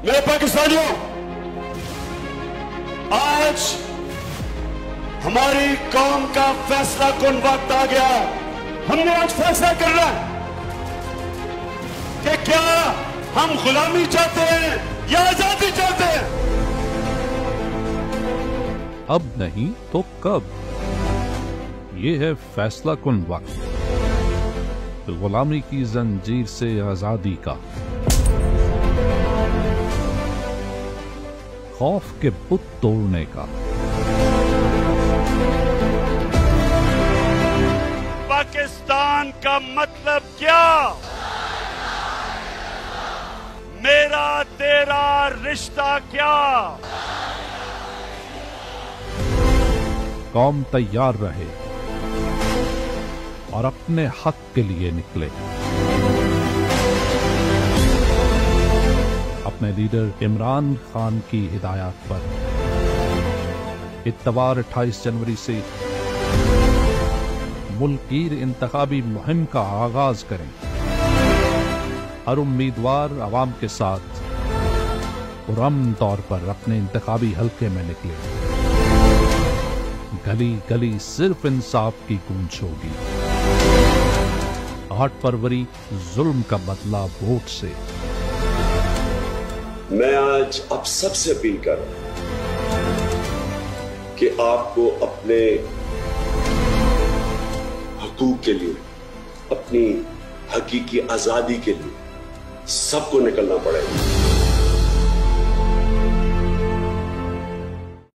मेरे पाकिस्तानियों, आज हमारी कौम का फैसला कुन वक्त आ गया। हमने आज फैसला करना है कि क्या हम गुलामी चाहते हैं या आजादी चाहते हैं। अब नहीं तो कब, ये है फैसला कुन वक्त, गुलामी की जंजीर से आजादी का, खौफ के बुत तोड़ने का। पाकिस्तान का मतलब क्या? मेरा तेरा रिश्ता क्या? कौम तैयार रहे और अपने हक के लिए निकले। अपने लीडर इमरान खान की हिदायत पर इत्तवार 28 जनवरी से मुल्कीर इंतखाबी मुहिम का आगाज करें। हर उम्मीदवार आवाम के साथ पुरअमन तौर पर अपने इंतखाबी हलके में निकले। गली गली सिर्फ इंसाफ की गूंज होगी। 8 फरवरी जुल्म का बदला वोट से। मैं आज आप सबसे अपील कर रहा हूं कि आपको अपने हकूक के लिए, अपनी हकीकी आजादी के लिए सबको निकलना पड़ेगा।